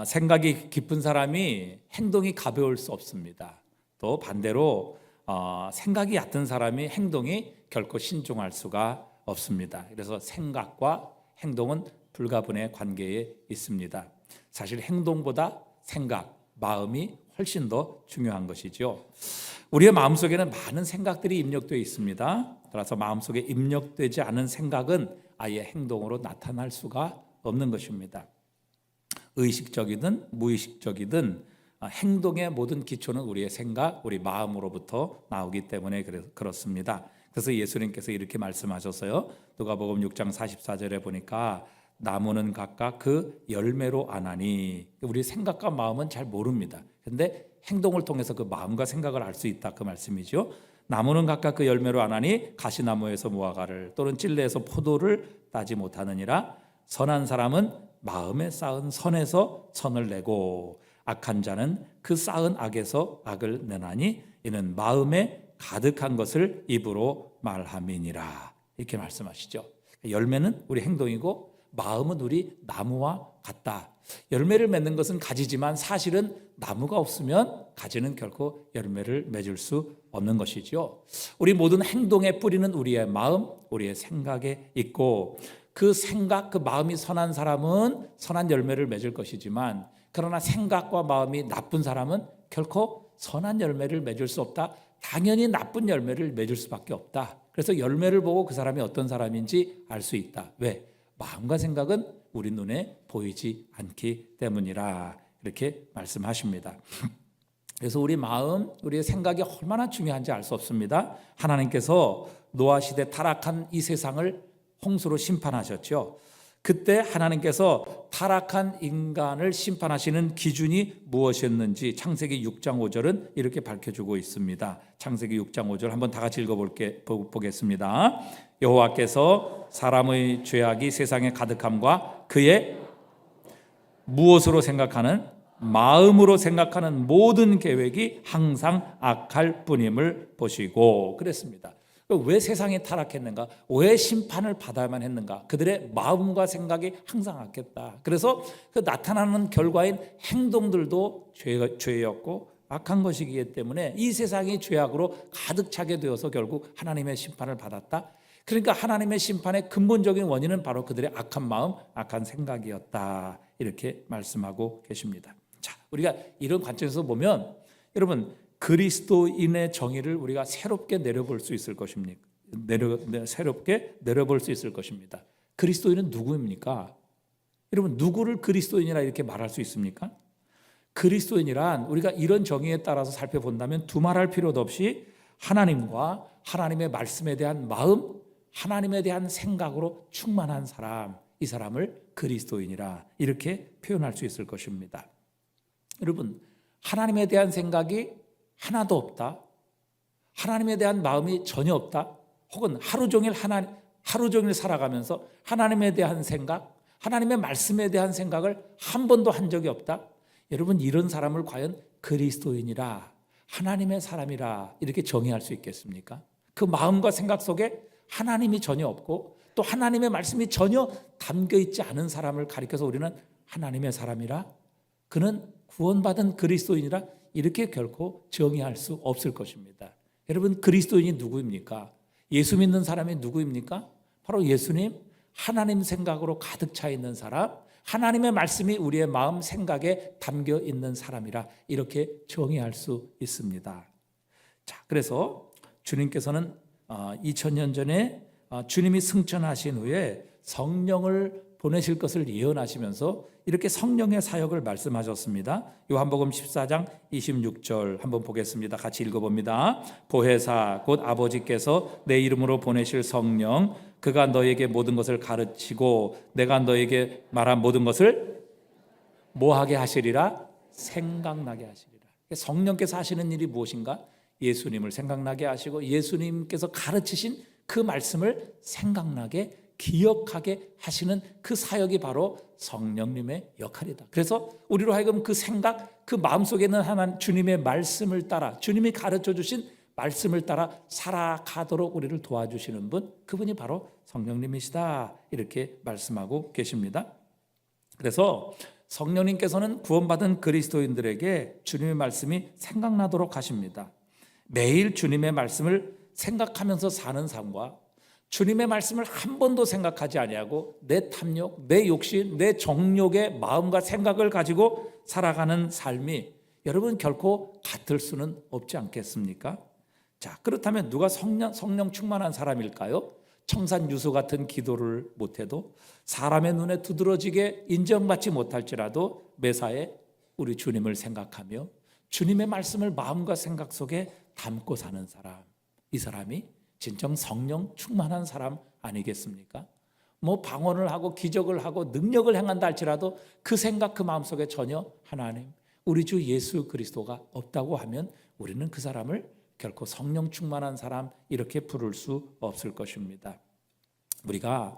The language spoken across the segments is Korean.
생각이 깊은 사람이 행동이 가벼울 수 없습니다. 또 반대로 생각이 얕은 사람이 행동이 결코 신중할 수가 없습니다. 그래서 생각과 행동은 불가분의 관계에 있습니다. 사실 행동보다 생각, 마음이 훨씬 더 중요한 것이죠. 우리의 마음속에는 많은 생각들이 입력되어 있습니다. 따라서 마음속에 입력되지 않은 생각은 아예 행동으로 나타날 수가 없는 것입니다. 의식적이든 무의식적이든 행동의 모든 기초는 우리의 생각, 우리 마음으로부터 나오기 때문에 그렇습니다. 그래서 예수님께서 이렇게 말씀하셨어요. 누가복음 6장 44절에 보니까 나무는 각각 그 열매로 아나니, 우리 생각과 마음은 잘 모릅니다. 그런데 행동을 통해서 그 마음과 생각을 알 수 있다, 그 말씀이죠. 나무는 각각 그 열매로 아나니 가시나무에서 무화과를 또는 찔레에서 포도를 따지 못하느니라. 선한 사람은 마음에 쌓은 선에서 선을 내고 악한 자는 그 쌓은 악에서 악을 내나니 이는 마음에 가득한 것을 입으로 말함이니라. 이렇게 말씀하시죠. 열매는 우리 행동이고 마음은 우리 나무와 같다. 열매를 맺는 것은 가지지만 사실은 나무가 없으면 가지는 결코 열매를 맺을 수 없는 것이죠. 우리 모든 행동의 뿌리는 우리의 마음, 우리의 생각에 있고 그 생각, 그 마음이 선한 사람은 선한 열매를 맺을 것이지만 그러나 생각과 마음이 나쁜 사람은 결코 선한 열매를 맺을 수 없다. 당연히 나쁜 열매를 맺을 수밖에 없다. 그래서 열매를 보고 그 사람이 어떤 사람인지 알 수 있다. 왜? 마음과 생각은 우리 눈에 보이지 않기 때문이라 이렇게 말씀하십니다. 그래서 우리 마음, 우리의 생각이 얼마나 중요한지 알 수 없습니다. 하나님께서 노아 시대 타락한 이 세상을 홍수로 심판하셨죠. 그때 하나님께서 타락한 인간을 심판하시는 기준이 무엇이었는지 창세기 6장 5절은 이렇게 밝혀주고 있습니다. 창세기 6장 5절 한번 다 같이 읽어보겠습니다. 여호와께서 사람의 죄악이 세상에 가득함과 그의 무엇으로 생각하는 마음으로 생각하는 모든 계획이 항상 악할 뿐임을 보시고 그랬습니다. 왜 세상이 타락했는가? 왜 심판을 받아야만 했는가? 그들의 마음과 생각이 항상 악했다. 그래서 그 나타나는 결과인 행동들도 죄였고 악한 것이기 때문에 이 세상이 죄악으로 가득 차게 되어서 결국 하나님의 심판을 받았다. 그러니까 하나님의 심판의 근본적인 원인은 바로 그들의 악한 마음, 악한 생각이었다. 이렇게 말씀하고 계십니다. 자, 우리가 이런 관점에서 보면 여러분 그리스도인의 정의를 우리가 새롭게 내려볼 수 있을 것입니까? 새롭게 내려볼 수 있을 것입니다. 그리스도인은 누구입니까? 여러분 누구를 그리스도인이라 이렇게 말할 수 있습니까? 그리스도인이란 우리가 이런 정의에 따라서 살펴본다면 두말할 필요도 없이 하나님과 하나님의 말씀에 대한 마음, 하나님에 대한 생각으로 충만한 사람, 이 사람을 그리스도인이라 이렇게 표현할 수 있을 것입니다. 여러분 하나님에 대한 생각이 하나도 없다, 하나님에 대한 마음이 전혀 없다, 혹은 하루 종일 살아가면서 하나님에 대한 생각, 하나님의 말씀에 대한 생각을 한 번도 한 적이 없다. 여러분 이런 사람을 과연 그리스도인이라 하나님의 사람이라 이렇게 정의할 수 있겠습니까? 그 마음과 생각 속에 하나님이 전혀 없고 또 하나님의 말씀이 전혀 담겨 있지 않은 사람을 가리켜서 우리는 하나님의 사람이라, 그는 구원받은 그리스도인이라 이렇게 결코 정의할 수 없을 것입니다. 여러분 그리스도인이 누구입니까? 예수 믿는 사람이 누구입니까? 바로 예수님, 하나님 생각으로 가득 차 있는 사람, 하나님의 말씀이 우리의 마음 생각에 담겨 있는 사람이라 이렇게 정의할 수 있습니다. 자, 그래서 주님께서는 2000년 전에 주님이 승천하신 후에 성령을 보내실 것을 예언하시면서 이렇게 성령의 사역을 말씀하셨습니다. 요한복음 14장 26절 한번 보겠습니다. 같이 읽어봅니다. 보혜사 곧 아버지께서 내 이름으로 보내실 성령, 그가 너에게 모든 것을 가르치고 내가 너에게 말한 모든 것을 뭐하게 하시리라? 생각나게 하시리라. 성령께서 하시는 일이 무엇인가? 예수님을 생각나게 하시고 예수님께서 가르치신 그 말씀을 생각나게 기억하게 하시는 그 사역이 바로 성령님의 역할이다. 그래서 우리로 하여금 그 생각, 그 마음속에 있는 하나님 주님의 말씀을 따라, 주님이 가르쳐 주신 말씀을 따라 살아가도록 우리를 도와주시는 분, 그분이 바로 성령님이시다 이렇게 말씀하고 계십니다. 그래서 성령님께서는 구원받은 그리스도인들에게 주님의 말씀이 생각나도록 하십니다. 매일 주님의 말씀을 생각하면서 사는 삶과 주님의 말씀을 한 번도 생각하지 아니하고 내 탐욕, 내 욕심, 내 정욕의 마음과 생각을 가지고 살아가는 삶이 여러분 결코 같을 수는 없지 않겠습니까? 자, 그렇다면 누가 성령 충만한 사람일까요? 청산유수 같은 기도를 못해도 사람의 눈에 두드러지게 인정받지 못할지라도 매사에 우리 주님을 생각하며 주님의 말씀을 마음과 생각 속에 담고 사는 사람, 이 사람이 진정 성령 충만한 사람 아니겠습니까? 뭐 방언을 하고 기적을 하고 능력을 행한다 할지라도 그 생각 그 마음속에 전혀 하나님, 우리 주 예수 그리스도가 없다고 하면 우리는 그 사람을 결코 성령 충만한 사람 이렇게 부를 수 없을 것입니다. 우리가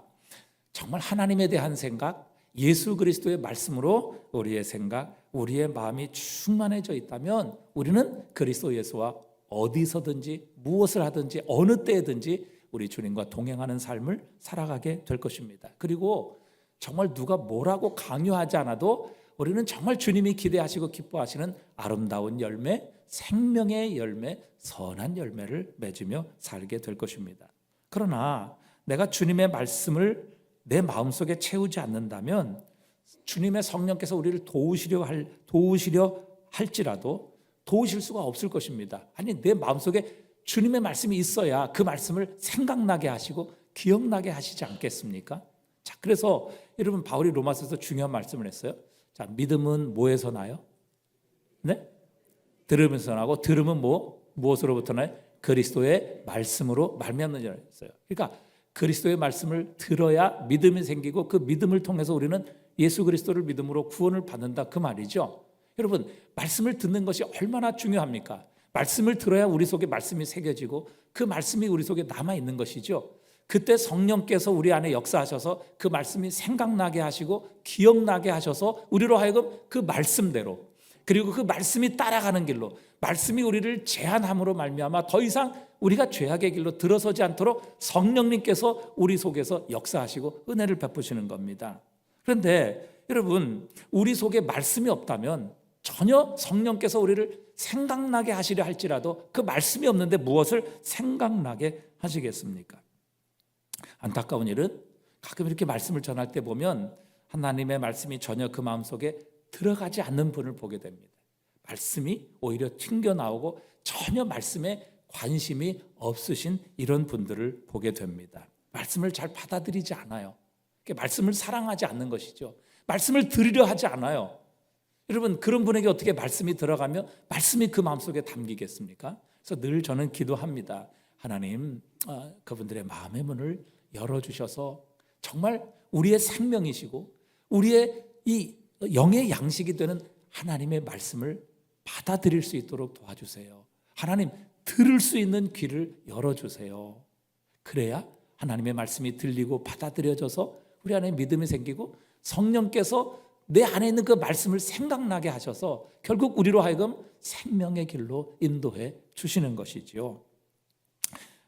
정말 하나님에 대한 생각, 예수 그리스도의 말씀으로 우리의 생각, 우리의 마음이 충만해져 있다면 우리는 그리스도 예수와 어디서든지 무엇을 하든지 어느 때든지 우리 주님과 동행하는 삶을 살아가게 될 것입니다. 그리고 정말 누가 뭐라고 강요하지 않아도 우리는 정말 주님이 기대하시고 기뻐하시는 아름다운 열매, 생명의 열매, 선한 열매를 맺으며 살게 될 것입니다. 그러나 내가 주님의 말씀을 내 마음속에 채우지 않는다면 주님의 성령께서 우리를 도우시려 할지라도 도우실 수가 없을 것입니다. 아니, 내 마음속에 주님의 말씀이 있어야 그 말씀을 생각나게 하시고 기억나게 하시지 않겠습니까? 자, 그래서 여러분 바울이 로마서에서 중요한 말씀을 했어요. 자, 믿음은 뭐에서 나요? 네? 들으면서 나고, 들음은 무엇으로부터 나요? 그리스도의 말씀으로 말미암는지라 했어요. 그러니까 그리스도의 말씀을 들어야 믿음이 생기고 그 믿음을 통해서 우리는 예수 그리스도를 믿음으로 구원을 받는다 그 말이죠. 여러분, 말씀을 듣는 것이 얼마나 중요합니까? 말씀을 들어야 우리 속에 말씀이 새겨지고 그 말씀이 우리 속에 남아있는 것이죠. 그때 성령께서 우리 안에 역사하셔서 그 말씀이 생각나게 하시고 기억나게 하셔서 우리로 하여금 그 말씀대로, 그리고 그 말씀이 따라가는 길로, 말씀이 우리를 제한함으로 말미암아 더 이상 우리가 죄악의 길로 들어서지 않도록 성령님께서 우리 속에서 역사하시고 은혜를 베푸시는 겁니다. 그런데 여러분, 우리 속에 말씀이 없다면 전혀 성령께서 우리를 생각나게 하시려 할지라도 그 말씀이 없는데 무엇을 생각나게 하시겠습니까? 안타까운 일은 가끔 이렇게 말씀을 전할 때 보면 하나님의 말씀이 전혀 그 마음속에 들어가지 않는 분을 보게 됩니다. 말씀이 오히려 튕겨나오고 전혀 말씀에 관심이 없으신 이런 분들을 보게 됩니다. 말씀을 잘 받아들이지 않아요. 말씀을 사랑하지 않는 것이죠. 말씀을 들으려 하지 않아요. 여러분, 그런 분에게 어떻게 말씀이 들어가며 말씀이 그 마음속에 담기겠습니까? 그래서 늘 저는 기도합니다. 하나님, 그분들의 마음의 문을 열어주셔서 정말 우리의 생명이시고 우리의 이 영의 양식이 되는 하나님의 말씀을 받아들일 수 있도록 도와주세요. 하나님, 들을 수 있는 귀를 열어주세요. 그래야 하나님의 말씀이 들리고 받아들여져서 우리 안에 믿음이 생기고 성령께서 내 안에 있는 그 말씀을 생각나게 하셔서 결국 우리로 하여금 생명의 길로 인도해 주시는 것이지요.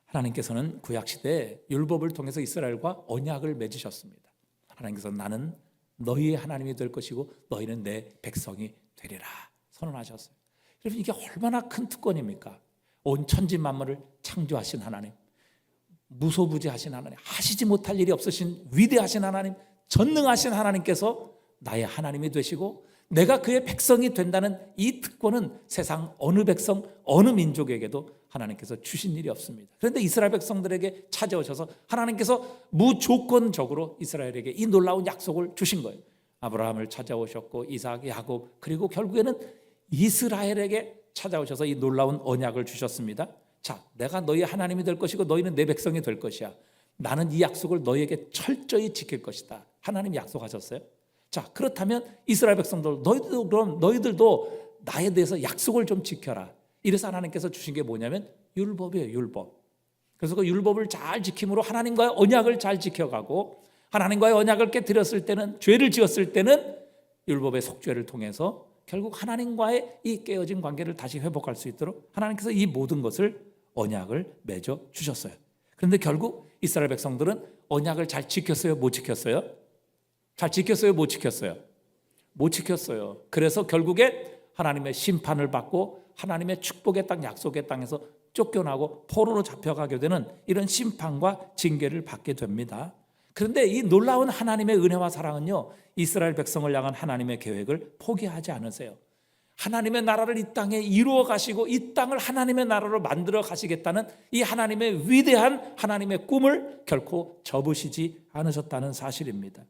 하나님께서는 구약시대에 율법을 통해서 이스라엘과 언약을 맺으셨습니다. 하나님께서 나는 너희의 하나님이 될 것이고 너희는 내 백성이 되리라 선언하셨어요. 여러분, 이게 얼마나 큰 특권입니까? 온 천지 만물을 창조하신 하나님, 무소부지하신 하나님, 하시지 못할 일이 없으신 위대하신 하나님, 전능하신 하나님께서 나의 하나님이 되시고 내가 그의 백성이 된다는 이 특권은 세상 어느 백성, 어느 민족에게도 하나님께서 주신 일이 없습니다. 그런데 이스라엘 백성들에게 찾아오셔서 하나님께서 무조건적으로 이스라엘에게 이 놀라운 약속을 주신 거예요. 아브라함을 찾아오셨고 이삭, 야곱, 그리고 결국에는 이스라엘에게 찾아오셔서 이 놀라운 언약을 주셨습니다. 자, 내가 너희의 하나님이 될 것이고 너희는 내 백성이 될 것이야. 나는 이 약속을 너희에게 철저히 지킬 것이다. 하나님이 약속하셨어요. 자, 그렇다면 이스라엘 백성들, 너희들도 나에 대해서 약속을 좀 지켜라. 이래서 하나님께서 주신 게 뭐냐면 율법이에요, 율법. 그래서 그 율법을 잘 지킴으로 하나님과의 언약을 잘 지켜가고, 하나님과의 언약을 깨뜨렸을 때는, 죄를 지었을 때는 율법의 속죄를 통해서 결국 하나님과의 이 깨어진 관계를 다시 회복할 수 있도록 하나님께서 이 모든 것을 언약을 맺어 주셨어요. 그런데 결국 이스라엘 백성들은 언약을 잘 지켰어요, 못 지켰어요? 잘 지켰어요, 못 지켰어요? 못 지켰어요. 그래서 결국에 하나님의 심판을 받고 하나님의 축복의 땅, 약속의 땅에서 쫓겨나고 포로로 잡혀가게 되는 이런 심판과 징계를 받게 됩니다. 그런데 이 놀라운 하나님의 은혜와 사랑은요, 이스라엘 백성을 향한 하나님의 계획을 포기하지 않으세요. 하나님의 나라를 이 땅에 이루어 가시고 이 땅을 하나님의 나라로 만들어 가시겠다는 이 하나님의 위대한 하나님의 꿈을 결코 접으시지 않으셨다는 사실입니다.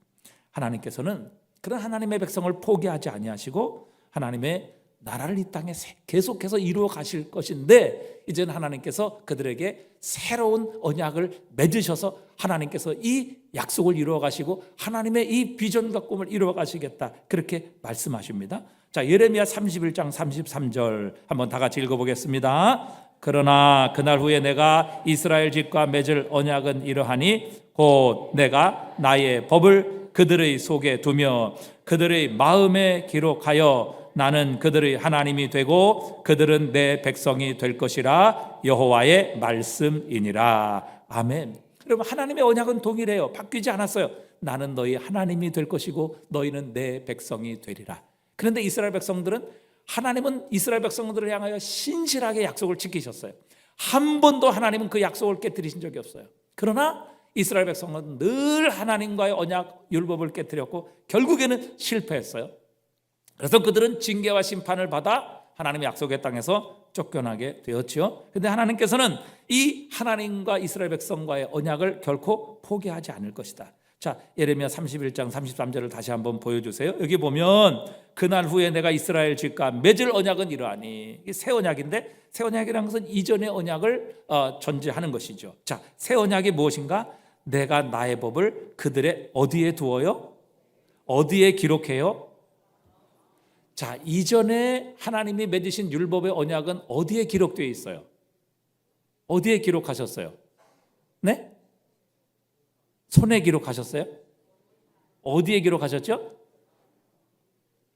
하나님께서는 그런 하나님의 백성을 포기하지 아니하시고 하나님의 나라를 이 땅에 계속해서 이루어 가실 것인데, 이제는 하나님께서 그들에게 새로운 언약을 맺으셔서 하나님께서 이 약속을 이루어 가시고 하나님의 이 비전과 꿈을 이루어 가시겠다, 그렇게 말씀하십니다. 자, 예레미야 31장 33절 한번 다 같이 읽어보겠습니다. 그러나 그날 후에 내가 이스라엘 집과 맺을 언약은 이러하니 곧 내가 나의 법을 그들의 속에 두며 그들의 마음에 기록하여 나는 그들의 하나님이 되고 그들은 내 백성이 될 것이라 여호와의 말씀이니라. 아멘. 여러분, 하나님의 언약은 동일해요. 바뀌지 않았어요. 나는 너희 하나님이 될 것이고 너희는 내 백성이 되리라. 그런데 이스라엘 백성들은, 하나님은 이스라엘 백성들을 향하여 신실하게 약속을 지키셨어요. 한 번도 하나님은 그 약속을 깨뜨리신 적이 없어요. 그러나 이스라엘 백성은 늘 하나님과의 언약 율법을 깨뜨렸고 결국에는 실패했어요. 그래서 그들은 징계와 심판을 받아 하나님의 약속의 땅에서 쫓겨나게 되었죠. 그런데 하나님께서는 이 하나님과 이스라엘 백성과의 언약을 결코 포기하지 않을 것이다. 자, 예레미야 31장 33절을 다시 한번 보여주세요. 여기 보면 그날 후에 내가 이스라엘 집과 맺을 언약은 이러하니, 이게 새 언약인데, 새 언약이라는 것은 이전의 언약을 전제하는 것이죠. 자, 새 언약이 무엇인가? 내가 나의 법을 그들의 어디에 두어요? 어디에 기록해요? 자, 이전에 하나님이 맺으신 율법의 언약은 어디에 기록되어 있어요? 어디에 기록하셨어요? 네? 손에 기록하셨어요? 어디에 기록하셨죠?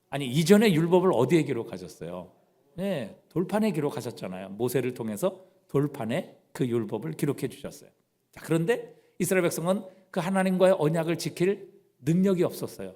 아니, 이전의 율법을 어디에 기록하셨어요? 네, 돌판에 기록하셨잖아요. 모세를 통해서 돌판에 그 율법을 기록해 주셨어요. 자, 그런데 이스라엘 백성은 그 하나님과의 언약을 지킬 능력이 없었어요.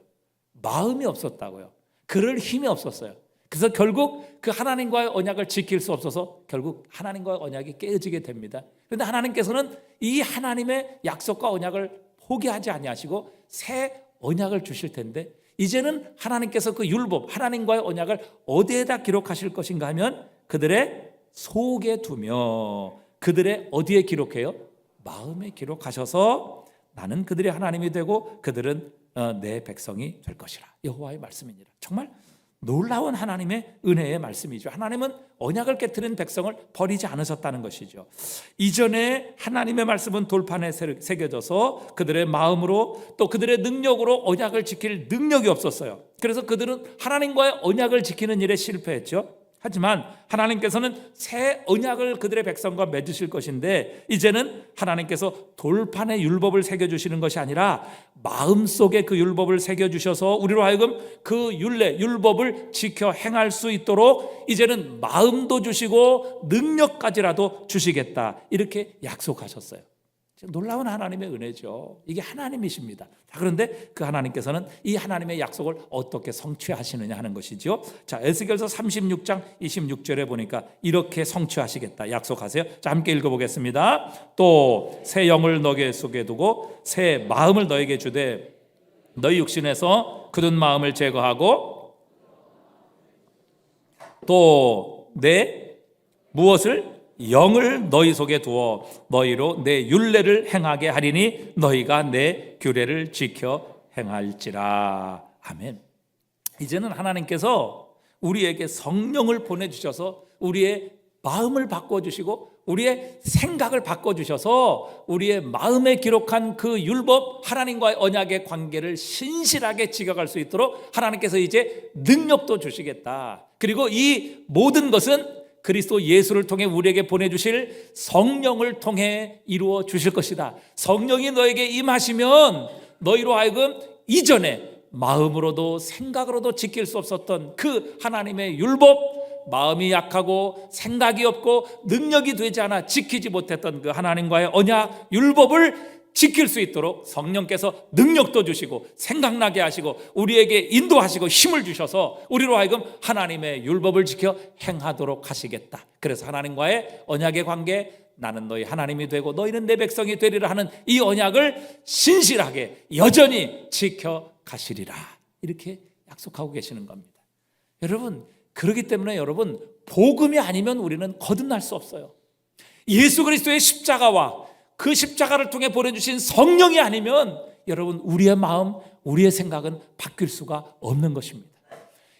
마음이 없었다고요. 그럴 힘이 없었어요. 그래서 결국 그 하나님과의 언약을 지킬 수 없어서 결국 하나님과의 언약이 깨어지게 됩니다. 그런데 하나님께서는 이 하나님의 약속과 언약을 포기하지 아니하시고 새 언약을 주실 텐데, 이제는 하나님께서 그 율법, 하나님과의 언약을 어디에다 기록하실 것인가 하면 그들의 속에 두며 그들의 어디에 기록해요? 마음에 기록하셔서 나는 그들의 하나님이 되고 그들은 내 백성이 될 것이라. 여호와의 말씀이니라. 정말 놀라운 하나님의 은혜의 말씀이죠. 하나님은 언약을 깨트린 백성을 버리지 않으셨다는 것이죠. 이전에 하나님의 말씀은 돌판에 새겨져서 그들의 마음으로 또 그들의 능력으로 언약을 지킬 능력이 없었어요. 그래서 그들은 하나님과의 언약을 지키는 일에 실패했죠. 하지만 하나님께서는 새 언약을 그들의 백성과 맺으실 것인데, 이제는 하나님께서 돌판에 율법을 새겨주시는 것이 아니라 마음속에 그 율법을 새겨주셔서 우리로 하여금 그 율법을 지켜 행할 수 있도록 이제는 마음도 주시고 능력까지라도 주시겠다, 이렇게 약속하셨어요. 놀라운 하나님의 은혜죠. 이게 하나님이십니다. 그런데 그 하나님께서는 이 하나님의 약속을 어떻게 성취하시느냐 하는 것이죠. 자, 에스겔서 36장 26절에 보니까 이렇게 성취하시겠다 약속하세요. 자, 함께 읽어보겠습니다. 또 새 영을 너희 속에 두고 새 마음을 너에게 주되 너희 육신에서 굳은 마음을 제거하고 또 내 무엇을? 영을 너희 속에 두어 너희로 내 율례를 행하게 하리니 너희가 내 규례를 지켜 행할지라. 아멘. 이제는 하나님께서 우리에게 성령을 보내주셔서 우리의 마음을 바꿔주시고 우리의 생각을 바꿔주셔서 우리의 마음에 기록한 그 율법, 하나님과의 언약의 관계를 신실하게 지켜갈 수 있도록 하나님께서 이제 능력도 주시겠다. 그리고 이 모든 것은 그리스도 예수를 통해 우리에게 보내주실 성령을 통해 이루어 주실 것이다. 성령이 너에게 임하시면 너희로 하여금 이전에 마음으로도 생각으로도 지킬 수 없었던 그 하나님의 율법, 마음이 약하고 생각이 없고 능력이 되지 않아 지키지 못했던 그 하나님과의 언약 율법을 지킬 수 있도록 성령께서 능력도 주시고 생각나게 하시고 우리에게 인도하시고 힘을 주셔서 우리로 하여금 하나님의 율법을 지켜 행하도록 하시겠다. 그래서 하나님과의 언약의 관계, 나는 너희 하나님이 되고 너희는 내 백성이 되리라 하는 이 언약을 신실하게 여전히 지켜가시리라, 이렇게 약속하고 계시는 겁니다. 여러분, 그렇기 때문에 여러분, 복음이 아니면 우리는 거듭날 수 없어요. 예수 그리스도의 십자가와 그 십자가를 통해 보내주신 성령이 아니면 여러분, 우리의 마음, 우리의 생각은 바뀔 수가 없는 것입니다.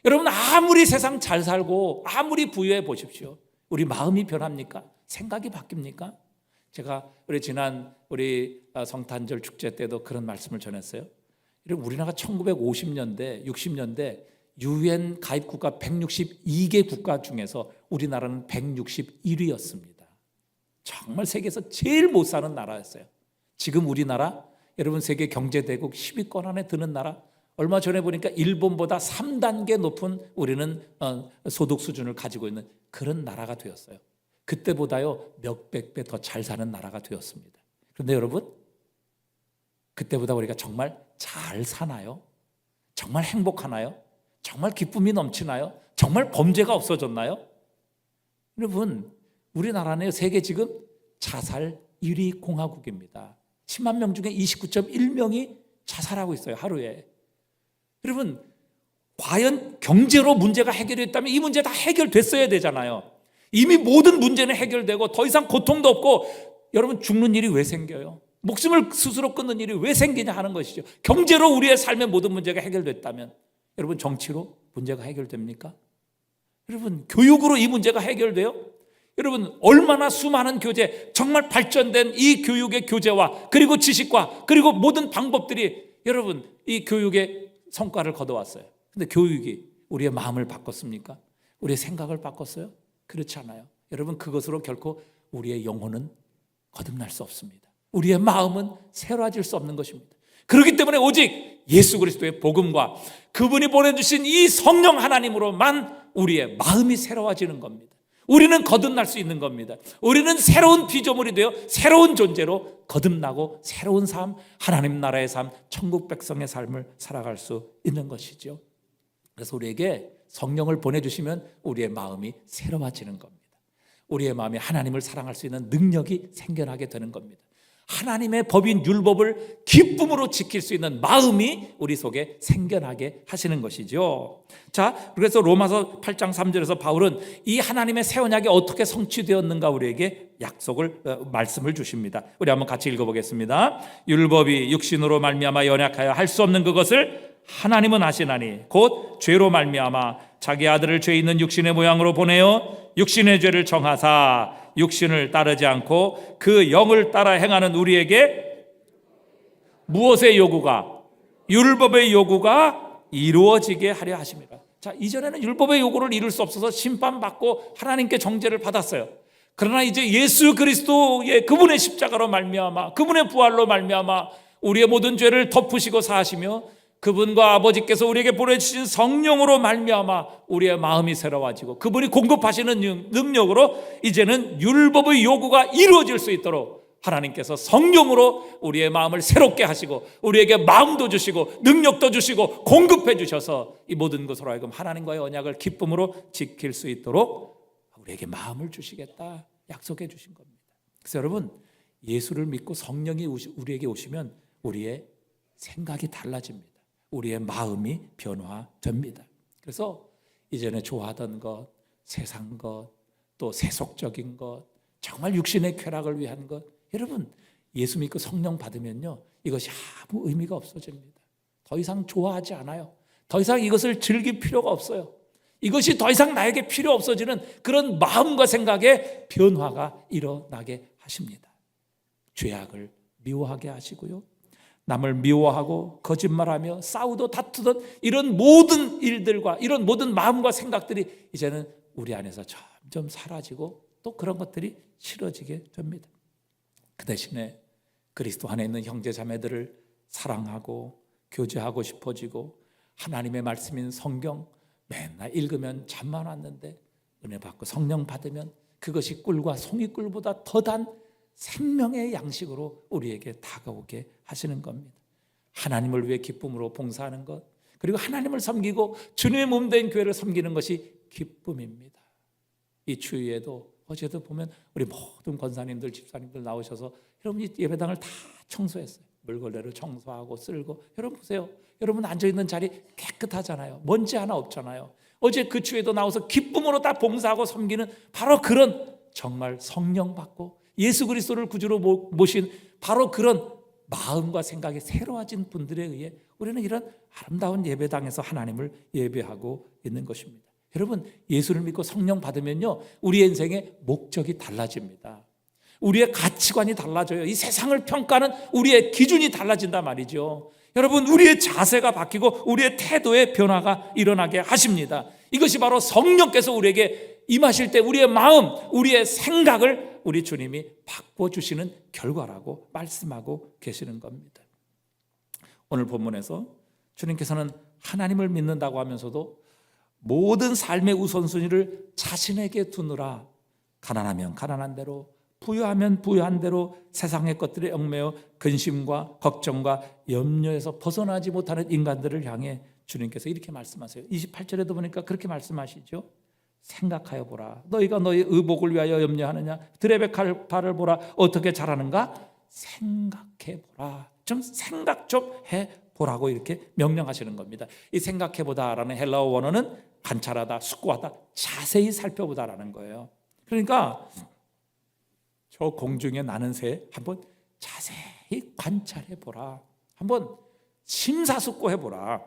여러분, 아무리 세상 잘 살고 아무리 부유해 보십시오, 우리 마음이 변합니까? 생각이 바뀝니까? 제가 지난 성탄절 축제 때도 그런 말씀을 전했어요. 우리나라가 1950년대 60년대 UN 가입 국가 162개 국가 중에서 우리나라는 161위였습니다. 정말 세계에서 제일 못 사는 나라였어요. 지금 우리나라, 여러분, 세계 경제대국 10위권 안에 드는 나라, 얼마 전에 보니까 일본보다 3단계 높은 우리는 소득 수준을 가지고 있는 그런 나라가 되었어요. 그때보다요 몇백 배 더 잘 사는 나라가 되었습니다. 그런데 여러분, 그때보다 우리가 정말 잘 사나요? 정말 행복하나요? 정말 기쁨이 넘치나요? 정말 범죄가 없어졌나요? 여러분, 우리나라는 세계 지금 자살 1위 공화국입니다. 10만 명 중에 29.1명이 자살하고 있어요, 하루에. 여러분, 과연 경제로 문제가 해결됐다면 이 문제 다 해결됐어야 되잖아요. 이미 모든 문제는 해결되고 더 이상 고통도 없고, 여러분, 죽는 일이 왜 생겨요? 목숨을 스스로 끊는 일이 왜 생기냐 하는 것이죠. 경제로 우리의 삶의 모든 문제가 해결됐다면, 여러분, 정치로 문제가 해결됩니까? 여러분, 교육으로 이 문제가 해결돼요? 여러분, 얼마나 수많은 교재, 정말 발전된 이 교육의 교재와 그리고 지식과 그리고 모든 방법들이 여러분 이 교육의 성과를 거둬왔어요. 근데 교육이 우리의 마음을 바꿨습니까? 우리의 생각을 바꿨어요? 그렇지 않아요. 여러분, 그것으로 결코 우리의 영혼은 거듭날 수 없습니다. 우리의 마음은 새로워질 수 없는 것입니다. 그렇기 때문에 오직 예수 그리스도의 복음과 그분이 보내주신 이 성령 하나님으로만 우리의 마음이 새로워지는 겁니다. 우리는 거듭날 수 있는 겁니다. 우리는 새로운 피조물이 되어 새로운 존재로 거듭나고 새로운 삶, 하나님 나라의 삶, 천국 백성의 삶을 살아갈 수 있는 것이죠. 그래서 우리에게 성령을 보내주시면 우리의 마음이 새로워지는 겁니다. 우리의 마음이 하나님을 사랑할 수 있는 능력이 생겨나게 되는 겁니다. 하나님의 법인 율법을 기쁨으로 지킬 수 있는 마음이 우리 속에 생겨나게 하시는 것이죠. 자, 그래서 로마서 8장 3절에서 바울은 이 하나님의 새 언약이 어떻게 성취되었는가 우리에게 말씀을 주십니다. 우리 한번 같이 읽어보겠습니다. 율법이 육신으로 말미암아 연약하여 할 수 없는 그것을 하나님은 아시나니 곧 죄로 말미암아 자기 아들을 죄 있는 육신의 모양으로 보내어 육신의 죄를 정하사 육신을 따르지 않고 그 영을 따라 행하는 우리에게 무엇의 요구가? 율법의 요구가 이루어지게 하려 하십니다. 자, 이전에는 율법의 요구를 이룰 수 없어서 심판받고 하나님께 정죄를 받았어요. 그러나 이제 예수 그리스도의 그분의 십자가로 말미암아 그분의 부활로 말미암아 우리의 모든 죄를 덮으시고 사하시며 그분과 아버지께서 우리에게 보내주신 성령으로 말미암아 우리의 마음이 새로워지고 그분이 공급하시는 능력으로 이제는 율법의 요구가 이루어질 수 있도록 하나님께서 성령으로 우리의 마음을 새롭게 하시고 우리에게 마음도 주시고 능력도 주시고 공급해 주셔서 이 모든 것으로 하여금 하나님과의 언약을 기쁨으로 지킬 수 있도록 우리에게 마음을 주시겠다 약속해 주신 겁니다. 그래서 여러분, 예수를 믿고 성령이 우리에게 오시면 우리의 생각이 달라집니다. 우리의 마음이 변화됩니다. 그래서 이전에 좋아하던 것, 세상 것, 또 세속적인 것, 정말 육신의 쾌락을 위한 것, 여러분, 예수 믿고 성령 받으면요, 이것이 아무 의미가 없어집니다. 더 이상 좋아하지 않아요. 더 이상 이것을 즐길 필요가 없어요. 이것이 더 이상 나에게 필요 없어지는 그런 마음과 생각의 변화가 일어나게 하십니다. 죄악을 미워하게 하시고요, 남을 미워하고 거짓말하며 싸우고 다투던 이런 모든 일들과 이런 모든 마음과 생각들이 이제는 우리 안에서 점점 사라지고 또 그런 것들이 싫어지게 됩니다. 그 대신에 그리스도 안에 있는 형제 자매들을 사랑하고 교제하고 싶어지고 하나님의 말씀인 성경 맨날 읽으면 잠만 왔는데 은혜 받고 성령 받으면 그것이 꿀과 송이꿀보다 더 단 생명의 양식으로 우리에게 다가오게 하시는 겁니다. 하나님을 위해 기쁨으로 봉사하는 것, 그리고 하나님을 섬기고 주님의 몸된 교회를 섬기는 것이 기쁨입니다. 이 추위에도 어제도 보면 우리 모든 권사님들, 집사님들 나오셔서 여러분 이 예배당을 다 청소했어요. 물걸레로 청소하고 쓸고. 여러분 보세요. 여러분 앉아있는 자리 깨끗하잖아요. 먼지 하나 없잖아요. 어제 그 추위에도 나와서 기쁨으로 다 봉사하고 섬기는 바로 그런, 정말 성령 받고 예수 그리스도를 구주로 모신 바로 그런 마음과 생각이 새로워진 분들에 의해 우리는 이런 아름다운 예배당에서 하나님을 예배하고 있는 것입니다. 여러분, 예수를 믿고 성령 받으면요, 우리의 인생의 목적이 달라집니다. 우리의 가치관이 달라져요. 이 세상을 평가하는 우리의 기준이 달라진단 말이죠. 여러분, 우리의 자세가 바뀌고 우리의 태도의 변화가 일어나게 하십니다. 이것이 바로 성령께서 우리에게 임하실 때 우리의 마음, 우리의 생각을 우리 주님이 바꿔주시는 결과라고 말씀하고 계시는 겁니다. 오늘 본문에서 주님께서는 하나님을 믿는다고 하면서도 모든 삶의 우선순위를 자신에게 두느라 가난하면 가난한 대로, 부유하면 부유한 대로 세상의 것들에 얽매여 근심과 걱정과 염려에서 벗어나지 못하는 인간들을 향해 주님께서 이렇게 말씀하세요. 28절에도 보니까 그렇게 말씀하시죠. 생각하여 보라. 너희가 너희 의복을 위하여 염려하느냐? 들의 백합을 보라. 어떻게 자라는가? 생각해 보라. 좀 생각 좀 해보라고 이렇게 명령하시는 겁니다. 이 생각해 보다라는 헬라어 원어는 관찰하다, 숙고하다, 자세히 살펴보다라는 거예요. 그러니까 저 공중에 나는 새 한번 자세히 관찰해 보라. 한번 심사숙고해 보라.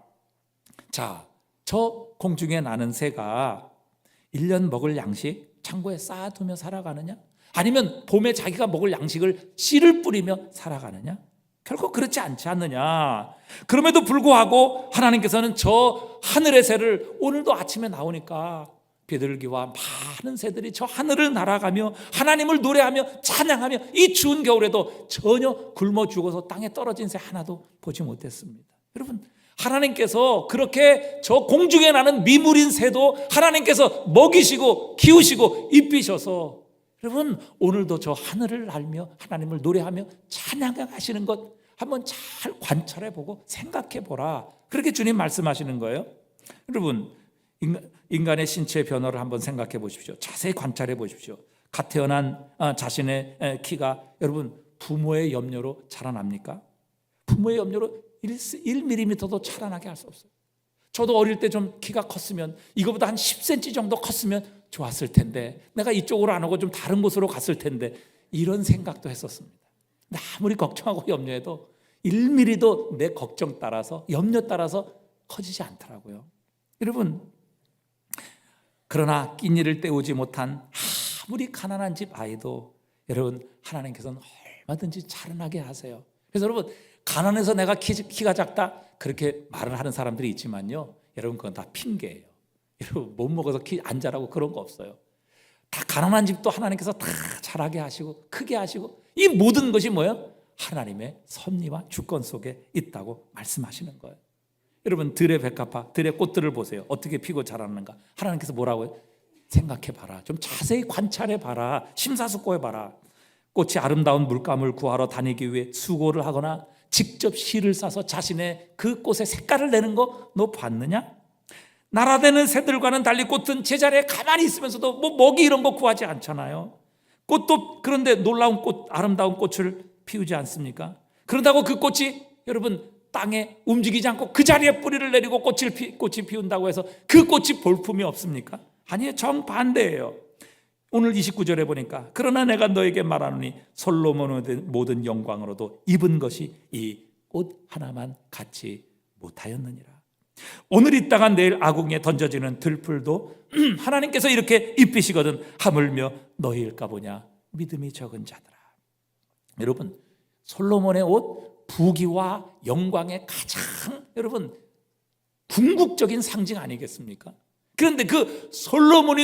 자, 저 공중에 나는 새가 1년 먹을 양식 창고에 쌓아두며 살아가느냐? 아니면 봄에 자기가 먹을 양식을 씨를 뿌리며 살아가느냐? 결코 그렇지 않지 않느냐? 그럼에도 불구하고 하나님께서는 저 하늘의 새를, 오늘도 아침에 나오니까 비둘기와 많은 새들이 저 하늘을 날아가며 하나님을 노래하며 찬양하며 이 추운 겨울에도 전혀 굶어 죽어서 땅에 떨어진 새 하나도 보지 못했습니다. 여러분, 하나님께서 그렇게 저 공중에 나는 미물인 새도 하나님께서 먹이시고 키우시고 입히셔서, 여러분 오늘도 저 하늘을 날며 하나님을 노래하며 찬양하시는 것 한번 잘 관찰해 보고 생각해 보라. 그렇게 주님 말씀하시는 거예요. 여러분, 인간의 신체 변화를 한번 생각해 보십시오. 자세히 관찰해 보십시오. 갓 태어난 자신의 키가 여러분 부모의 염려로 자라납니까? 부모의 염려로 1mm도 자라나게 할 수 없어요. 저도 어릴 때 좀 키가 컸으면, 이거보다 한 10cm 정도 컸으면 좋았을 텐데, 내가 이쪽으로 안 오고 좀 다른 곳으로 갔을 텐데, 이런 생각도 했었습니다. 근데 아무리 걱정하고 염려해도 1mm도 내 걱정 따라서, 염려 따라서 커지지 않더라고요. 여러분, 그러나 끼니를 때우지 못한 아무리 가난한 집 아이도 여러분 하나님께서는 얼마든지 자라나게 하세요. 그래서 여러분, 가난해서 내가 키가 작다 그렇게 말을 하는 사람들이 있지만요, 여러분 그건 다 핑계예요. 여러분 못 먹어서 키 안 자라고 그런 거 없어요. 다 가난한 집도 하나님께서 다 자라게 하시고 크게 하시고, 이 모든 것이 뭐예요? 하나님의 섭리와 주권 속에 있다고 말씀하시는 거예요. 여러분 들의 백합화, 들의 꽃들을 보세요. 어떻게 피고 자라는가? 하나님께서 뭐라고 해요? 생각해봐라. 좀 자세히 관찰해봐라. 심사숙고해봐라. 꽃이 아름다운 물감을 구하러 다니기 위해 수고를 하거나 직접 실을 싸서 자신의 그 꽃의 색깔을 내는 거 너 봤느냐? 날아다니는 새들과는 달리 꽃은 제자리에 가만히 있으면서도 뭐 먹이 이런 거 구하지 않잖아요. 꽃도 그런데 놀라운 꽃, 아름다운 꽃을 피우지 않습니까? 그런다고 그 꽃이 여러분 땅에 움직이지 않고 그 자리에 뿌리를 내리고 꽃이 피운다고 해서 그 꽃이 볼품이 없습니까? 아니에요. 정반대예요. 오늘 29절에 보니까 그러나 내가 너에게 말하노니 솔로몬의 모든 영광으로도 입은 것이 이 꽃 하나만 갖지 못하였느니라. 오늘 있다가 내일 아궁이에 던져지는 들풀도 하나님께서 이렇게 입히시거든 하물며 너희일까 보냐 믿음이 적은 자들아. 여러분, 솔로몬의 옷, 부귀와 영광의 가장 여러분 궁극적인 상징 아니겠습니까? 그런데 그 솔로몬이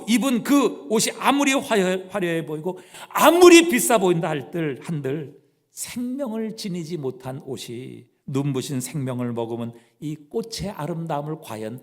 입은 그 옷이 아무리 화려해 보이고 아무리 비싸 보인다 한들 생명을 지니지 못한 옷이 눈부신 생명을 먹으면 이 꽃의 아름다움을 과연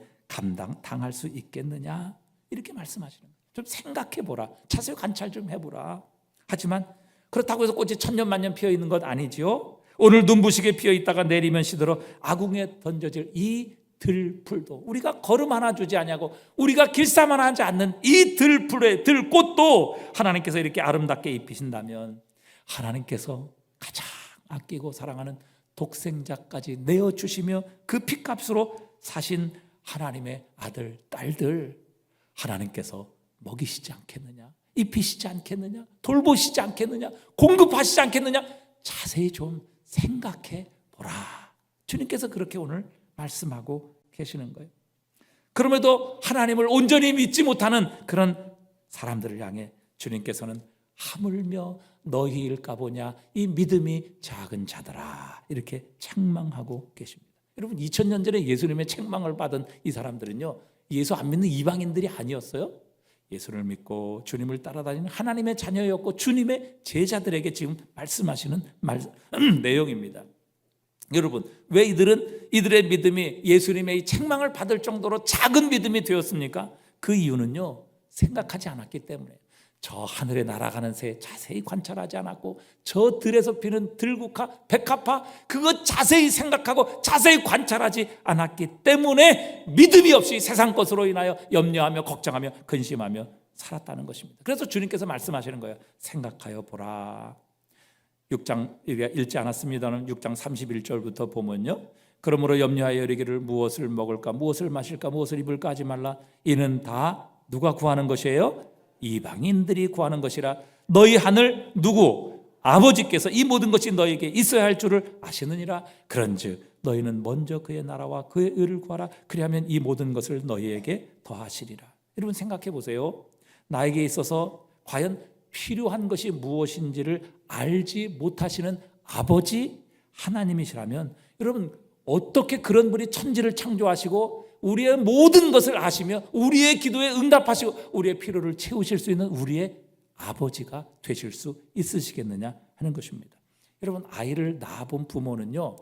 당할 수 있겠느냐? 이렇게 말씀하시는 거예요. 좀 생각해 보라. 자세히 관찰 좀 해보라. 하지만 그렇다고 해서 꽃이 천년만년 피어 있는 것 아니지요. 오늘 눈부시게 피어 있다가 내리면 시들어 아궁에 던져질 이 들풀도, 우리가 걸음 하나 주지 아니하고 우리가 길쌈 하나 하지 않는 이 들풀의 들꽃도 하나님께서 이렇게 아름답게 입히신다면, 하나님께서 가장 아끼고 사랑하는 독생자까지 내어주시며 그 핏값으로 사신 하나님의 아들, 딸들 하나님께서 먹이시지 않겠느냐, 입히시지 않겠느냐, 돌보시지 않겠느냐, 공급하시지 않겠느냐, 자세히 좀 생각해 보라. 주님께서 그렇게 오늘 말씀하고 계시는 거예요. 그럼에도 하나님을 온전히 믿지 못하는 그런 사람들을 향해 주님께서는 하물며 너희일까 보냐 이 믿음이 작은 자들아, 이렇게 책망하고 계십니다. 여러분, 2000년 전에 예수님의 책망을 받은 이 사람들은요, 예수 안 믿는 이방인들이 아니었어요. 예수를 믿고 주님을 따라다니는 하나님의 자녀였고 주님의 제자들에게 지금 말씀하시는 내용입니다. 여러분, 왜 이들의 믿음이 예수님의 이 책망을 받을 정도로 작은 믿음이 되었습니까? 그 이유는요, 생각하지 않았기 때문에. 저 하늘에 날아가는 새 자세히 관찰하지 않았고, 저 들에서 피는 들국화, 백합화, 그거 자세히 생각하고 자세히 관찰하지 않았기 때문에 믿음이 없이 세상 것으로 인하여 염려하며 걱정하며 근심하며 살았다는 것입니다. 그래서 주님께서 말씀하시는 거예요. 생각하여 보라. 6장 읽지 않았습니다는 6장 31절부터 보면요, 그러므로 염려하여 이르기를 무엇을 먹을까, 무엇을 마실까, 무엇을 입을까 하지 말라. 이는 다 누가 구하는 것이에요? 이방인들이 구하는 것이라. 너희 하늘 누구? 아버지께서 이 모든 것이 너희에게 있어야 할 줄을 아시느니라. 그런즉 너희는 먼저 그의 나라와 그의 의를 구하라. 그리하면 이 모든 것을 너희에게 더하시리라. 여러분, 생각해 보세요. 나에게 있어서 과연 필요한 것이 무엇인지를 알지 못하시는 아버지 하나님이시라면, 여러분, 어떻게 그런 분이 천지를 창조하시고 우리의 모든 것을 아시며 우리의 기도에 응답하시고 우리의 필요를 채우실 수 있는 우리의 아버지가 되실 수 있으시겠느냐 하는 것입니다. 여러분, 아이를 낳아본 부모는요,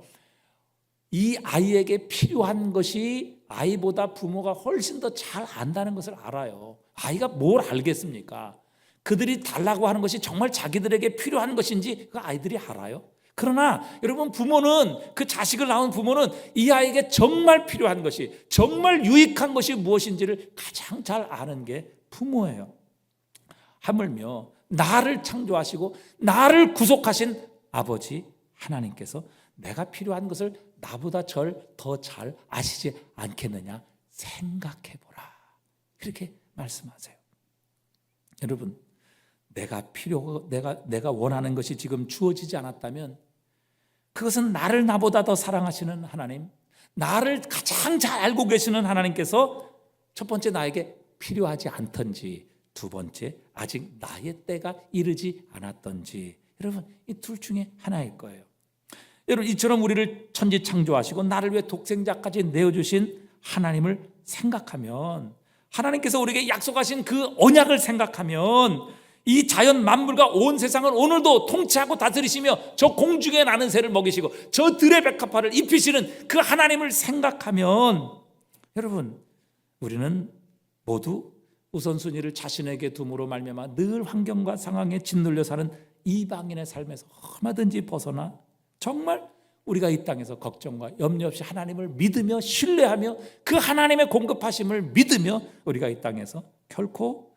이 아이에게 필요한 것이 아이보다 부모가 훨씬 더 잘 안다는 것을 알아요. 아이가 뭘 알겠습니까? 그들이 달라고 하는 것이 정말 자기들에게 필요한 것인지 그 아이들이 알아요. 그러나 여러분, 부모는, 그 자식을 낳은 부모는 이 아이에게 정말 필요한 것이, 정말 유익한 것이 무엇인지를 가장 잘 아는 게 부모예요. 하물며 나를 창조하시고 나를 구속하신 아버지 하나님께서 내가 필요한 것을 나보다 더 잘 아시지 않겠느냐, 생각해보라. 그렇게 말씀하세요. 여러분, 내가 원하는 것이 지금 주어지지 않았다면 그것은 나를 나보다 더 사랑하시는 하나님, 나를 가장 잘 알고 계시는 하나님께서 첫 번째 나에게 필요하지 않던지, 두 번째 아직 나의 때가 이르지 않았던지, 여러분, 이 둘 중에 하나일 거예요. 여러분, 이처럼 우리를 천지 창조하시고 나를 위해 독생자까지 내어주신 하나님을 생각하면, 하나님께서 우리에게 약속하신 그 언약을 생각하면, 이 자연 만물과 온 세상을 오늘도 통치하고 다스리시며 저 공중에 나는 새를 먹이시고 저 들의 백합화를 입히시는 그 하나님을 생각하면, 여러분, 우리는 모두 우선순위를 자신에게 둠으로 말미암아 늘 환경과 상황에 짓눌려 사는 이방인의 삶에서 얼마든지 벗어나 정말 우리가 이 땅에서 걱정과 염려 없이 하나님을 믿으며 신뢰하며 그 하나님의 공급하심을 믿으며 우리가 이 땅에서 결코,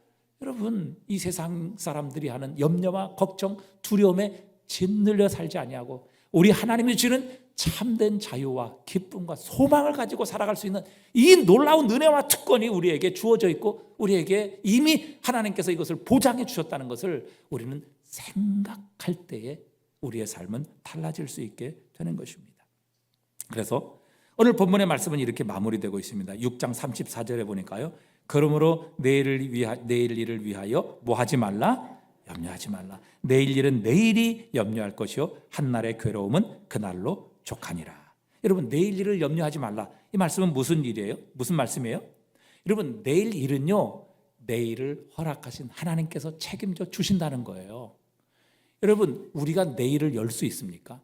여러분, 이 세상 사람들이 하는 염려와 걱정, 두려움에 짓눌려 살지 아니하고 우리 하나님이 주는 참된 자유와 기쁨과 소망을 가지고 살아갈 수 있는 이 놀라운 은혜와 특권이 우리에게 주어져 있고 우리에게 이미 하나님께서 이것을 보장해 주셨다는 것을 우리는 생각할 때에 우리의 삶은 달라질 수 있게 되는 것입니다. 그래서 오늘 본문의 말씀은 이렇게 마무리되고 있습니다. 6장 34절에 보니까요, 그러므로 내일 일을 위하여 뭐 하지 말라? 염려하지 말라. 내일 일은 내일이 염려할 것이요 한날의 괴로움은 그날로 족하니라. 여러분, 내일 일을 염려하지 말라, 이 말씀은 무슨 일이에요? 무슨 말씀이에요? 여러분, 내일 일은요, 내일을 허락하신 하나님께서 책임져 주신다는 거예요. 여러분, 우리가 내일을 열 수 있습니까?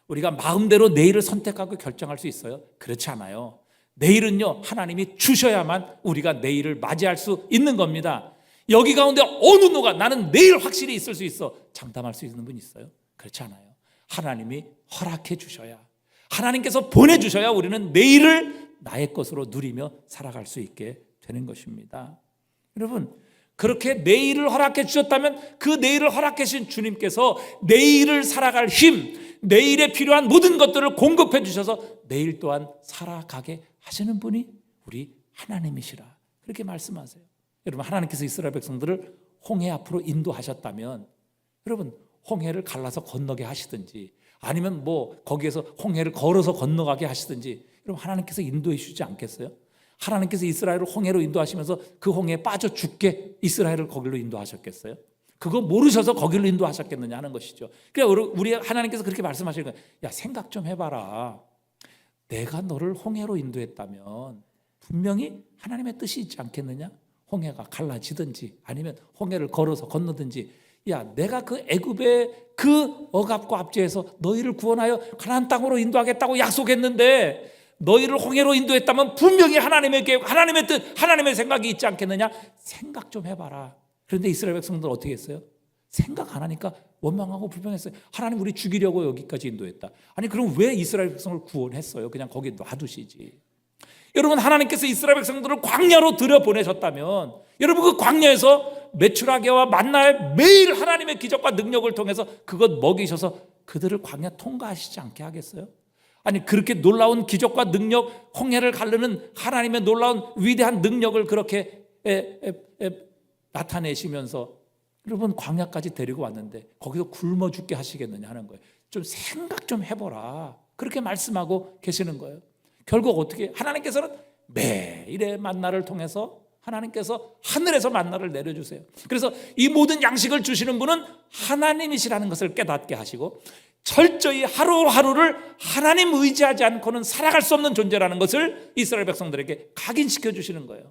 우리가 마음대로 내일을 선택하고 결정할 수 있어요? 그렇지 않아요. 내일은요, 하나님이 주셔야만 우리가 내일을 맞이할 수 있는 겁니다. 여기 가운데 어느 누가 나는 내일 확실히 있을 수 있어 장담할 수 있는 분 있어요? 그렇지 않아요. 하나님이 허락해 주셔야, 하나님께서 보내주셔야 우리는 내일을 나의 것으로 누리며 살아갈 수 있게 되는 것입니다. 여러분, 그렇게 내일을 허락해 주셨다면 그 내일을 허락해 주신 주님께서 내일을 살아갈 힘, 내일에 필요한 모든 것들을 공급해 주셔서 내일 또한 살아가게 하시는 분이 우리 하나님이시라, 그렇게 말씀하세요. 여러분, 하나님께서 이스라엘 백성들을 홍해 앞으로 인도하셨다면 여러분, 홍해를 갈라서 건너게 하시든지 아니면 뭐 거기에서 홍해를 걸어서 건너가게 하시든지 여러분, 하나님께서 인도해 주지 않겠어요? 하나님께서 이스라엘을 홍해로 인도하시면서 그 홍해에 빠져 죽게 이스라엘을 거기로 인도하셨겠어요? 그거 모르셔서 거기로 인도하셨겠느냐 하는 것이죠. 그러니까 우리 하나님께서 그렇게 말씀하시는 거예요. 야, 생각 좀 해봐라. 내가 너를 홍해로 인도했다면 분명히 하나님의 뜻이 있지 않겠느냐? 홍해가 갈라지든지 아니면 홍해를 걸어서 건너든지, 야, 내가 그 애굽의 그 억압과 압제에서 너희를 구원하여 가나안 땅으로 인도하겠다고 약속했는데 너희를 홍해로 인도했다면 분명히 하나님의 계획, 하나님의 뜻, 하나님의 생각이 있지 않겠느냐? 생각 좀 해봐라. 그런데 이스라엘 백성들은 어떻게 했어요? 생각 안 하니까 원망하고 불평했어요. 하나님, 우리 죽이려고 여기까지 인도했다. 아니, 그럼 왜 이스라엘 백성을 구원했어요? 그냥 거기에 놔두시지. 여러분, 하나님께서 이스라엘 백성들을 광야로 들여보내셨다면 여러분, 그 광야에서 메추라기와 만나에 매일 하나님의 기적과 능력을 통해서 그것 먹이셔서 그들을 광야 통과하시지 않게 하겠어요? 아니, 그렇게 놀라운 기적과 능력, 홍해를 가르는 하나님의 놀라운 위대한 능력을 그렇게 나타내시면서 여러분, 광야까지 데리고 왔는데 거기서 굶어 죽게 하시겠느냐 하는 거예요. 좀 생각 좀 해보라, 그렇게 말씀하고 계시는 거예요. 결국 어떻게, 하나님께서는 매일의 만나를 통해서 하나님께서 하늘에서 만나를 내려주세요. 그래서 이 모든 양식을 주시는 분은 하나님이시라는 것을 깨닫게 하시고 철저히 하루하루를 하나님 의지하지 않고는 살아갈 수 없는 존재라는 것을 이스라엘 백성들에게 각인시켜 주시는 거예요.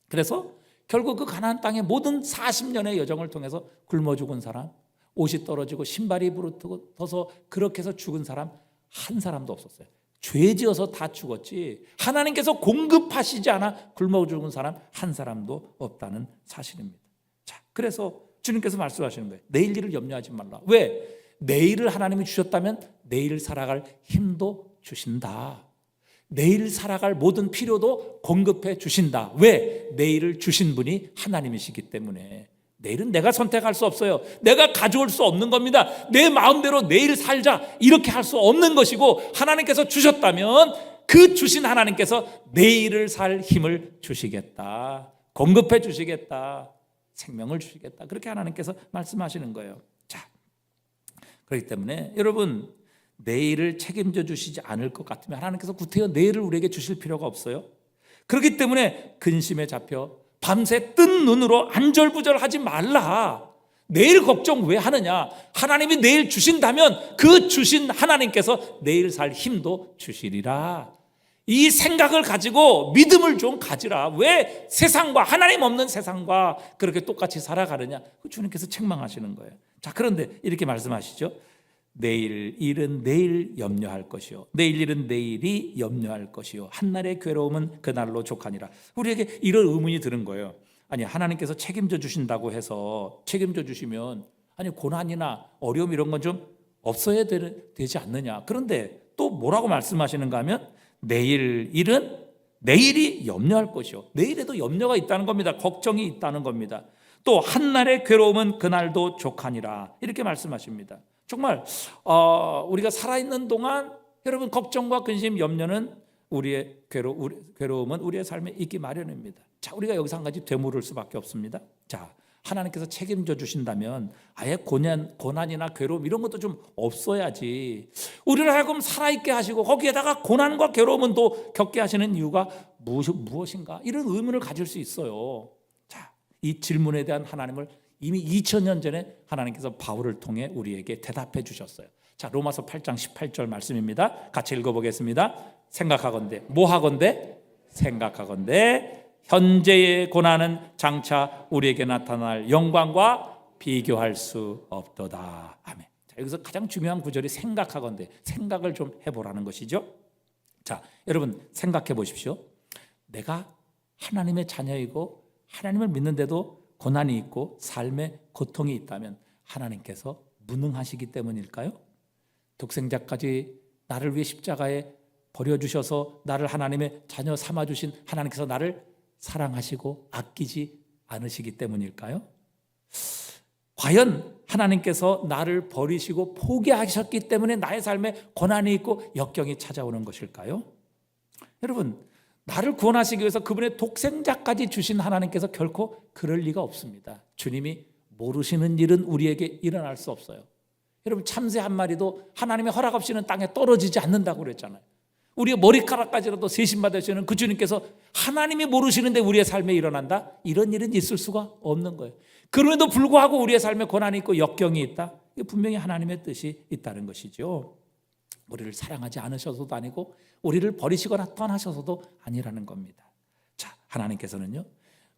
그래서 결국 그 가나안 땅의 모든 40년의 여정을 통해서 굶어 죽은 사람, 옷이 떨어지고 신발이 부르터서 그렇게 해서 죽은 사람 한 사람도 없었어요. 죄지어서 다 죽었지 하나님께서 공급하시지 않아 굶어 죽은 사람 한 사람도 없다는 사실입니다. 자, 그래서 주님께서 말씀하시는 거예요. 내일 일을 염려하지 말라. 왜? 내일을 하나님이 주셨다면 내일 살아갈 힘도 주신다. 내일 살아갈 모든 필요도 공급해 주신다. 왜? 내일을 주신 분이 하나님이시기 때문에. 내일은 내가 선택할 수 없어요. 내가 가져올 수 없는 겁니다. 내 마음대로 내일 살자 이렇게 할 수 없는 것이고, 하나님께서 주셨다면 그 주신 하나님께서 내일을 살 힘을 주시겠다, 공급해 주시겠다, 생명을 주시겠다, 그렇게 하나님께서 말씀하시는 거예요. 자, 그렇기 때문에 여러분, 내일을 책임져 주시지 않을 것 같으면 하나님께서 구태여 내일을 우리에게 주실 필요가 없어요. 그렇기 때문에 근심에 잡혀 밤새 뜬 눈으로 안절부절하지 말라. 내일 걱정 왜 하느냐? 하나님이 내일 주신다면 그 주신 하나님께서 내일 살 힘도 주시리라. 이 생각을 가지고 믿음을 좀 가지라. 왜 세상과, 하나님 없는 세상과 그렇게 똑같이 살아가느냐? 주님께서 책망하시는 거예요. 자, 그런데 이렇게 말씀하시죠. 내일 일은 내일 염려할 것이요, 내일 일은 내일이 염려할 것이요, 한날의 괴로움은 그날로 족하니라. 우리에게 이런 의문이 드는 거예요. 아니, 하나님께서 책임져 주신다고 해서 책임져 주시면 아니 고난이나 어려움 이런 건 좀 없어야 되지 않느냐. 그런데 또 뭐라고 말씀하시는가 하면 내일 일은 내일이 염려할 것이요, 내일에도 염려가 있다는 겁니다. 걱정이 있다는 겁니다. 또 한날의 괴로움은 그날도 족하니라, 이렇게 말씀하십니다. 정말 우리가 살아있는 동안 여러분, 걱정과 근심, 염려는 우리의 괴로움은 우리의 삶에 있기 마련입니다. 자, 우리가 여기서 한 가지 되물을 수밖에 없습니다. 자, 하나님께서 책임져 주신다면 아예 고난이나 괴로움 이런 것도 좀 없어야지. 우리를 하여금 살아있게 하시고 거기에다가 고난과 괴로움은 또 겪게 하시는 이유가 무엇인가? 이런 의문을 가질 수 있어요. 자, 이 질문에 대한 하나님을 이미 2000년 전에 하나님께서 바울을 통해 우리에게 대답해 주셨어요. 자, 로마서 8장 18절 말씀입니다. 같이 읽어보겠습니다. 생각하건대, 뭐하건대? 생각하건대 현재의 고난은 장차 우리에게 나타날 영광과 비교할 수 없도다. 아멘. 자, 여기서 가장 중요한 구절이 생각하건대, 생각을 좀 해보라는 것이죠. 자, 여러분 생각해 보십시오. 내가 하나님의 자녀이고 하나님을 믿는데도 고난이 있고 삶의 고통이 있다면 하나님께서 무능하시기 때문일까요? 독생자까지 나를 위해 십자가에 버려주셔서 나를 하나님의 자녀 삼아주신 하나님께서 나를 사랑하시고 아끼지 않으시기 때문일까요? 과연 하나님께서 나를 버리시고 포기하셨기 때문에 나의 삶에 고난이 있고 역경이 찾아오는 것일까요? 여러분, 나를 구원하시기 위해서 그분의 독생자까지 주신 하나님께서 결코 그럴 리가 없습니다. 주님이 모르시는 일은 우리에게 일어날 수 없어요. 여러분, 참새 한 마리도 하나님의 허락 없이는 땅에 떨어지지 않는다고 그랬잖아요. 우리의 머리카락까지라도 세심받으시는 그 주님께서 하나님이 모르시는데 우리의 삶에 일어난다? 이런 일은 있을 수가 없는 거예요. 그럼에도 불구하고 우리의 삶에 고난이 있고 역경이 있다? 이게 분명히 하나님의 뜻이 있다는 것이죠. 우리를 사랑하지 않으셔서도 아니고 우리를 버리시거나 떠나셔서도 아니라는 겁니다. 자, 하나님께서는요,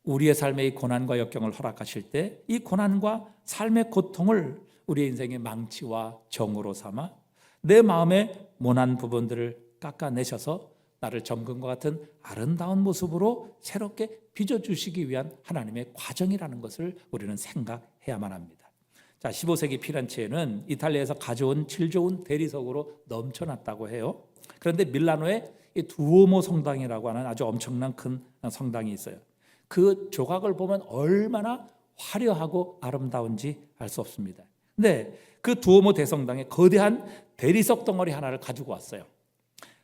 우리의 삶에 이 고난과 역경을 허락하실 때 이 고난과 삶의 고통을 우리의 인생의 망치와 정으로 삼아 내 마음의 모난 부분들을 깎아내셔서 나를 정금과 같은 아름다운 모습으로 새롭게 빚어주시기 위한 하나님의 과정이라는 것을 우리는 생각해야만 합니다. 자, 15세기 피렌체에는 이탈리아에서 가져온 질 좋은 대리석으로 넘쳐났다고 해요. 그런데 밀라노에 이 두오모 성당이라고 하는 아주 엄청난 큰 성당이 있어요. 그 조각을 보면 얼마나 화려하고 아름다운지 알 수 없습니다. 근데 그 두오모 대성당에 거대한 대리석 덩어리 하나를 가지고 왔어요.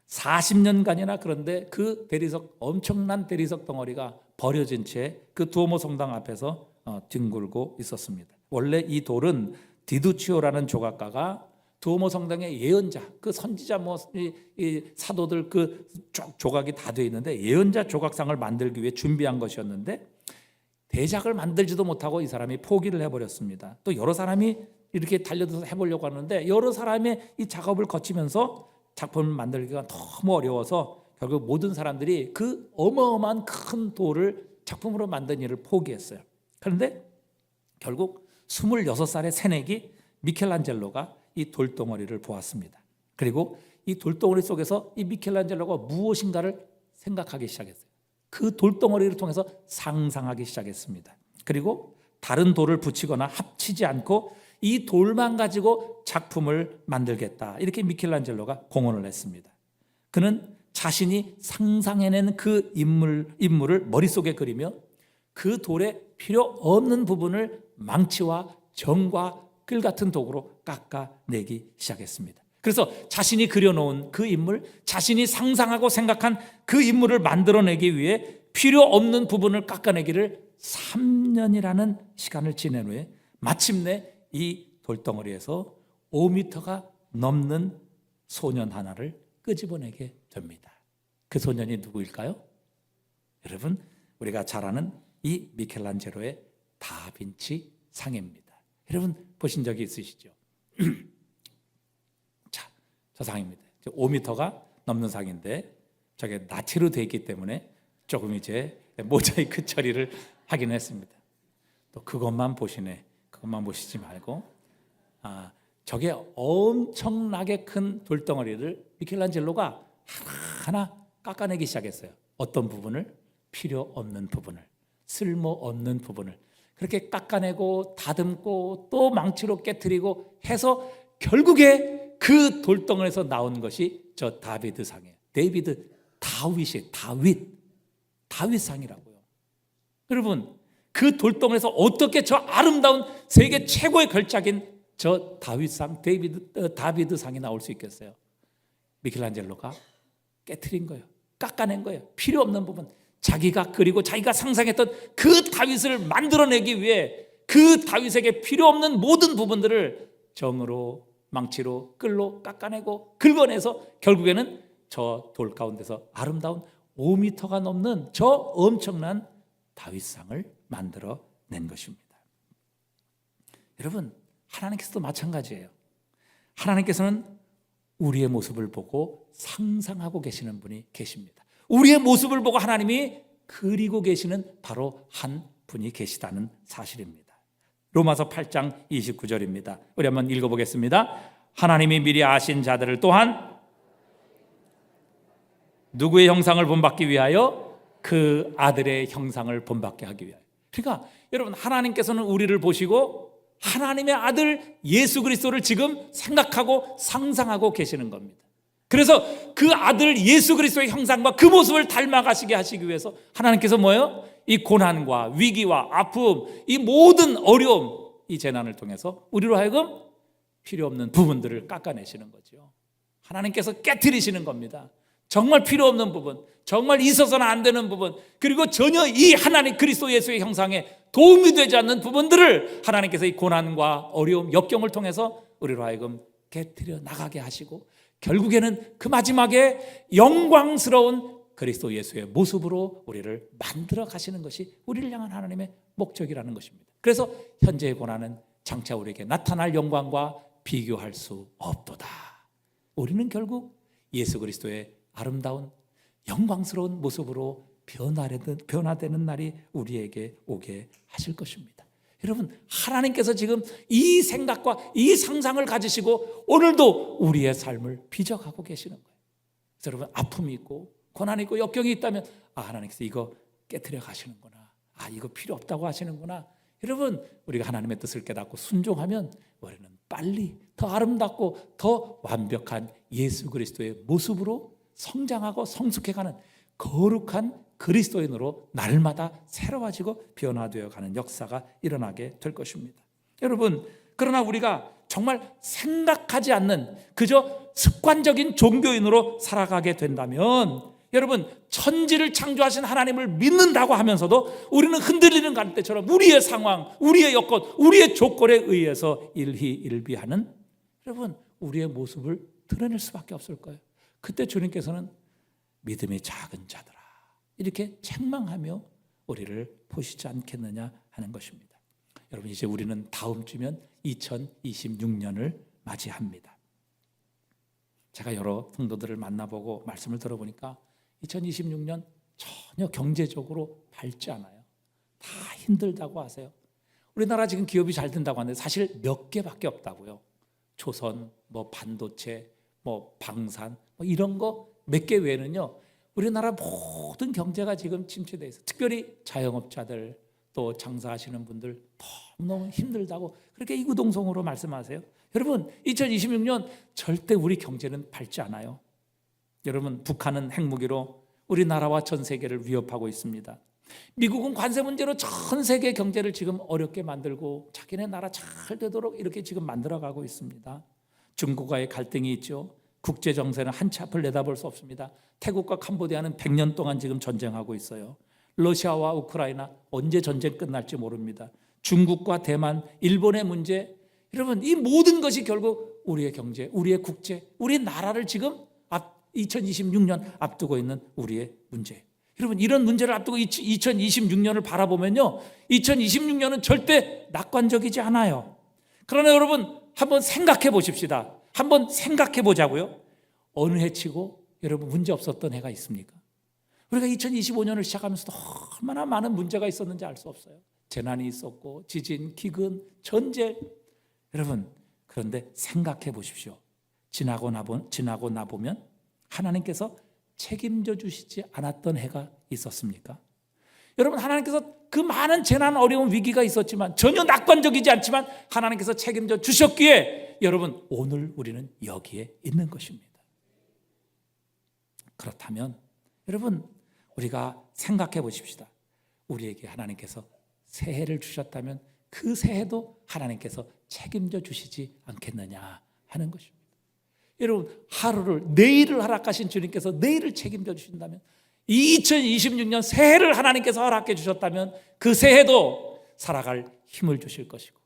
40년간이나 그런데 그 대리석, 엄청난 대리석 덩어리가 버려진 채 그 두오모 성당 앞에서 뒹굴고 있었습니다. 원래 이 돌은 디두치오라는 조각가가 두오모 성당의 예언자, 그 선지자 이 사도들 그 조각이 다 되어 있는데 예언자 조각상을 만들기 위해 준비한 것이었는데 대작을 만들지도 못하고 이 사람이 포기를 해버렸습니다. 또 여러 사람이 이렇게 달려들어서 해보려고 하는데 여러 사람의 이 작업을 거치면서 작품을 만들기가 너무 어려워서 결국 모든 사람들이 그 어마어마한 큰 돌을 작품으로 만든 일을 포기했어요. 그런데 결국 26살의 새내기 미켈란젤로가 이 돌덩어리를 보았습니다. 그리고 이 돌덩어리 속에서 이 미켈란젤로가 무엇인가를 생각하기 시작했어요. 그 돌덩어리를 통해서 상상하기 시작했습니다. 그리고 다른 돌을 붙이거나 합치지 않고 이 돌만 가지고 작품을 만들겠다, 이렇게 미켈란젤로가 공언을 했습니다. 그는 자신이 상상해낸 그 인물을 머릿속에 그리며 그 돌에 필요 없는 부분을 망치와 정과 끌 같은 도구로 깎아내기 시작했습니다. 그래서 자신이 그려놓은 그 인물, 자신이 상상하고 생각한 그 인물을 만들어내기 위해 필요 없는 부분을 깎아내기를 3년이라는 시간을 지낸 후에 마침내 이 돌덩어리에서 5m가 넘는 소년 하나를 끄집어내게 됩니다. 그 소년이 누구일까요? 여러분, 우리가 잘 아는 이 미켈란젤로의 다빈치 상입니다. 여러분 보신 적이 있으시죠? 자, 저 상입니다. 5m가 넘는 상인데 저게 나치로 되어 있기 때문에 조금 이제 모자이크 처리를 하긴 했습니다. 또 그것만 보시네. 그것만 보시지 말고 저게 엄청나게 큰 돌덩어리를 미켈란젤로가 하나하나 깎아내기 시작했어요. 어떤 부분을? 필요 없는 부분을, 쓸모없는 부분을 그렇게 깎아내고 다듬고 또 망치로 깨트리고 해서 결국에 그 돌덩어리에서 나온 것이 저 다비드상이에요. 다윗상이라고요. 여러분, 그 돌덩어리에서 어떻게 저 아름다운 세계 최고의 걸작인 저 다윗상, 다비드상이 나올 수 있겠어요? 미켈란젤로가 깨트린 거예요. 깎아낸 거예요. 필요 없는 부분, 자기가 그리고 자기가 상상했던 그 다윗을 만들어내기 위해 그 다윗에게 필요 없는 모든 부분들을 정으로, 망치로, 끌로 깎아내고 긁어내서 결국에는 저 돌 가운데서 아름다운 5m가 넘는 저 엄청난 다윗상을 만들어낸 것입니다. 여러분, 하나님께서도 마찬가지예요. 하나님께서는 우리의 모습을 보고 상상하고 계시는 분이 계십니다. 우리의 모습을 보고 하나님이 그리고 계시는 바로 한 분이 계시다는 사실입니다. 로마서 8장 29절입니다. 우리 한번 읽어보겠습니다. 하나님이 미리 아신 자들을 또한 누구의 형상을 본받기 위하여? 그 아들의 형상을 본받게 하기 위하여. 그러니까 여러분, 하나님께서는 우리를 보시고 하나님의 아들 예수 그리스도를 지금 생각하고 상상하고 계시는 겁니다. 그래서 그 아들 예수 그리스도의 형상과 그 모습을 닮아가시게 하시기 위해서 하나님께서 뭐예요? 이 고난과 위기와 아픔, 이 모든 어려움, 이 재난을 통해서 우리로 하여금 필요 없는 부분들을 깎아내시는 거죠. 하나님께서 깨트리시는 겁니다. 정말 필요 없는 부분, 정말 있어서는 안 되는 부분, 그리고 전혀 이 하나님 그리스도 예수의 형상에 도움이 되지 않는 부분들을 하나님께서 이 고난과 어려움, 역경을 통해서 우리로 하여금 깨트려 나가게 하시고, 결국에는 그 마지막에 영광스러운 그리스도 예수의 모습으로 우리를 만들어 가시는 것이 우리를 향한 하나님의 목적이라는 것입니다. 그래서 현재의 고난은 장차 우리에게 나타날 영광과 비교할 수 없도다. 우리는 결국 예수 그리스도의 아름다운 영광스러운 모습으로 변화되는 날이 우리에게 오게 하실 것입니다. 여러분, 하나님께서 지금 이 생각과 이 상상을 가지시고 오늘도 우리의 삶을 빚어가고 계시는 거예요. 그래서 여러분, 아픔이 있고 고난이 있고 역경이 있다면, 하나님께서 이거 깨트려 가시는구나, 이거 필요 없다고 하시는구나. 여러분, 우리가 하나님의 뜻을 깨닫고 순종하면 우리는 빨리 더 아름답고 더 완벽한 예수 그리스도의 모습으로 성장하고 성숙해가는 거룩한 그리스도인으로 날마다 새로워지고 변화되어 가는 역사가 일어나게 될 것입니다. 여러분, 그러나 우리가 정말 생각하지 않는 그저 습관적인 종교인으로 살아가게 된다면, 여러분, 천지를 창조하신 하나님을 믿는다고 하면서도 우리는 흔들리는 갈대처럼 우리의 상황, 우리의 여건, 우리의 조건에 의해서 일희일비하는, 여러분, 우리의 모습을 드러낼 수밖에 없을 거예요. 그때 주님께서는 믿음이 작은 자들아, 이렇게 책망하며 우리를 보시지 않겠느냐 하는 것입니다. 여러분, 이제 우리는 다음 주면 2026년을 맞이합니다. 제가 여러 성도들을 만나보고 말씀을 들어보니까 2026년 전혀 경제적으로 밝지 않아요. 다 힘들다고 하세요. 우리나라 지금 기업이 잘 된다고 하는데 사실 몇 개밖에 없다고요. 조선, 반도체, 방산, 이런 거 몇 개 외에는요, 우리나라 모든 경제가 지금 침체되어 있어요. 특별히 자영업자들, 또 장사하시는 분들 너무 힘들다고 그렇게 이구동성으로 말씀하세요. 여러분, 2026년 절대 우리 경제는 밝지 않아요. 여러분, 북한은 핵무기로 우리나라와 전 세계를 위협하고 있습니다. 미국은 관세 문제로 전 세계 경제를 지금 어렵게 만들고 자기네 나라 잘 되도록 이렇게 지금 만들어가고 있습니다. 중국과의 갈등이 있죠. 국제 정세는 한치 앞을 내다볼 수 없습니다. 태국과 캄보디아는 100년 동안 지금 전쟁하고 있어요. 러시아와 우크라이나 언제 전쟁 끝날지 모릅니다. 중국과 대만, 일본의 문제, 여러분, 이 모든 것이 결국 우리의 경제, 우리의 국제, 우리 나라를 지금 2026년 앞두고 있는 우리의 문제. 여러분, 이런 문제를 앞두고 2026년을 바라보면요, 2026년은 절대 낙관적이지 않아요. 그러나 여러분, 한번 생각해 보십시다. 한번 생각해 보자고요. 어느 해치고 여러분 문제 없었던 해가 있습니까? 우리가 2025년을 시작하면서도 얼마나 많은 문제가 있었는지 알 수 없어요. 재난이 있었고, 지진, 기근, 전쟁. 여러분, 그런데 생각해 보십시오. 지나고 나보면 하나님께서 책임져 주시지 않았던 해가 있었습니까? 여러분, 하나님께서 그 많은 재난, 어려운 위기가 있었지만 전혀 낙관적이지 않지만 하나님께서 책임져 주셨기에 여러분, 오늘 우리는 여기에 있는 것입니다. 그렇다면 여러분, 우리가 생각해 보십시다. 우리에게 하나님께서 새해를 주셨다면 그 새해도 하나님께서 책임져 주시지 않겠느냐 하는 것입니다. 여러분, 내일을 허락하신 주님께서 내일을 책임져 주신다면, 2026년 새해를 하나님께서 허락해 주셨다면 그 새해도 살아갈 힘을 주실 것이고,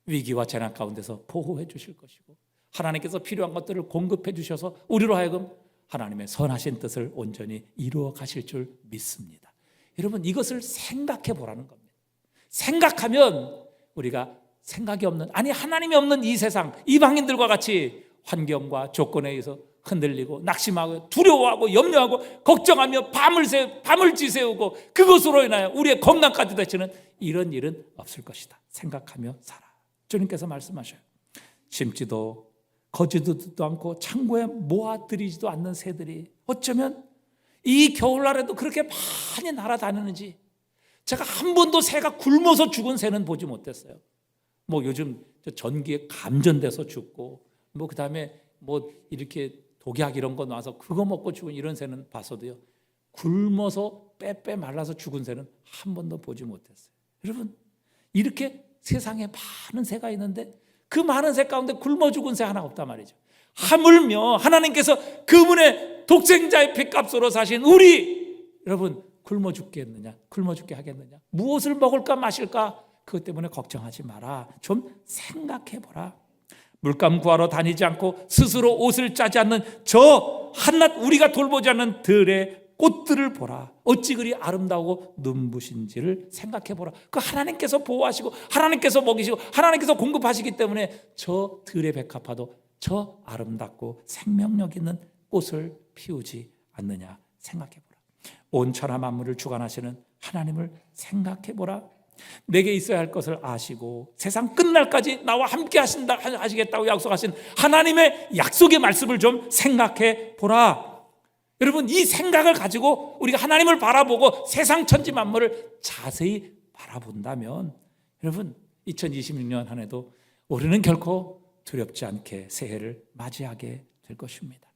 위기와 재난 가운데서 보호해 주실 것이고, 하나님께서 필요한 것들을 공급해 주셔서 우리로 하여금 하나님의 선하신 뜻을 온전히 이루어 가실 줄 믿습니다. 여러분, 이것을 생각해 보라는 겁니다. 생각하면 우리가 생각이 없는, 하나님이 없는 이 세상, 이방인들과 같이 환경과 조건에 의해서 흔들리고 낙심하고 두려워하고 염려하고 걱정하며 밤을 지새우고 그것으로 인하여 우리의 건강까지 다치는 이런 일은 없을 것이다. 생각하며 살아. 주님께서 말씀하셔요. 심지도 거지도 않고 창고에 모아들이지도 않는 새들이 어쩌면 이 겨울날에도 그렇게 많이 날아다니는지, 제가 한 번도 새가 굶어서 죽은 새는 보지 못했어요. 뭐 요즘 전기에 감전돼서 죽고 뭐 그다음에 뭐 이렇게 독약 이런 거 나와서 그거 먹고 죽은 이런 새는 봤어도요, 굶어서 빼빼 말라서 죽은 새는 한 번도 보지 못했어요. 여러분, 이렇게 세상에 많은 새가 있는데 그 많은 새 가운데 굶어 죽은 새 하나 없단 말이죠. 하물며 하나님께서 그분의 독생자의 핏값으로 사신 우리, 여러분, 굶어 죽겠느냐, 굶어 죽게 하겠느냐, 무엇을 먹을까 마실까, 그것 때문에 걱정하지 마라. 좀 생각해 보라. 물감 구하러 다니지 않고 스스로 옷을 짜지 않는 저 한낱 우리가 돌보지 않는 들의 꽃들을 보라. 어찌 그리 아름다우고 눈부신지를 생각해 보라. 그 하나님께서 보호하시고 하나님께서 먹이시고 하나님께서 공급하시기 때문에 저 들의 백합화도 저 아름답고 생명력 있는 꽃을 피우지 않느냐 생각해 보라. 온 천하 만물을 주관하시는 하나님을 생각해 보라. 내게 있어야 할 것을 아시고 세상 끝날까지 나와 함께 하시겠다고 약속하신 하나님의 약속의 말씀을 좀 생각해 보라. 여러분, 이 생각을 가지고 우리가 하나님을 바라보고 세상 천지 만물을 자세히 바라본다면 여러분, 2026년 한 해도 우리는 결코 두렵지 않게 새해를 맞이하게 될 것입니다.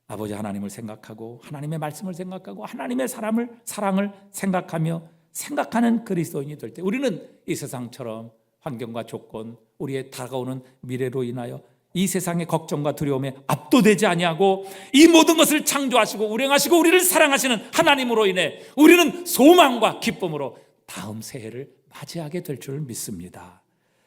아버지 하나님을 생각하고 하나님의 말씀을 생각하고 하나님의 사랑을 생각하며 생각하는 그리스도인이 될 때 우리는 이 세상처럼 환경과 조건, 우리의 다가오는 미래로 인하여 이 세상의 걱정과 두려움에 압도되지 아니하고 이 모든 것을 창조하시고 운행하시고 우리를 사랑하시는 하나님으로 인해 우리는 소망과 기쁨으로 다음 새해를 맞이하게 될 줄 믿습니다.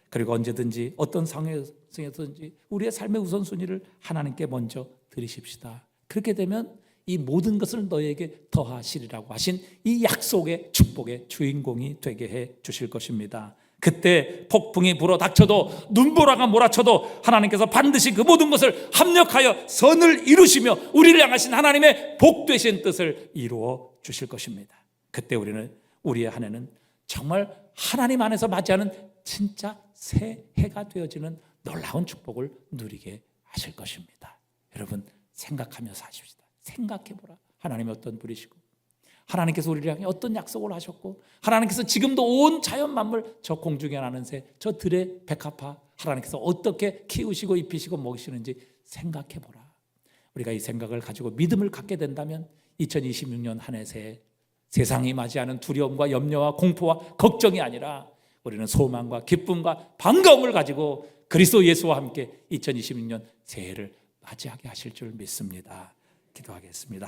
그리고 언제든지 어떤 상황에서든지 우리의 삶의 우선순위를 하나님께 먼저 드리십시다. 그렇게 되면 이 모든 것을 너에게 더하시리라고 하신 이 약속의 축복의 주인공이 되게 해 주실 것입니다. 그때 폭풍이 불어 닥쳐도 눈보라가 몰아쳐도 하나님께서 반드시 그 모든 것을 합력하여 선을 이루시며 우리를 향하신 하나님의 복되신 뜻을 이루어 주실 것입니다. 그때 우리는 우리의 한 해는 정말 하나님 안에서 맞이하는 진짜 새 해가 되어지는 놀라운 축복을 누리게 하실 것입니다. 여러분, 생각하며 사십시다. 생각해보라. 하나님이 어떤 분이시고 하나님께서 우리를 향해 어떤 약속을 하셨고 하나님께서 지금도 온 자연 만물, 저 공중에 나는 새, 저 들의 백합화 하나님께서 어떻게 키우시고 입히시고 먹이시는지 생각해보라. 우리가 이 생각을 가지고 믿음을 갖게 된다면 2026년 한 해 새해 세상이 맞이하는 두려움과 염려와 공포와 걱정이 아니라 우리는 소망과 기쁨과 반가움을 가지고 그리스도 예수와 함께 2026년 새해를 맞이하게 하실 줄 믿습니다. 기도하겠습니다.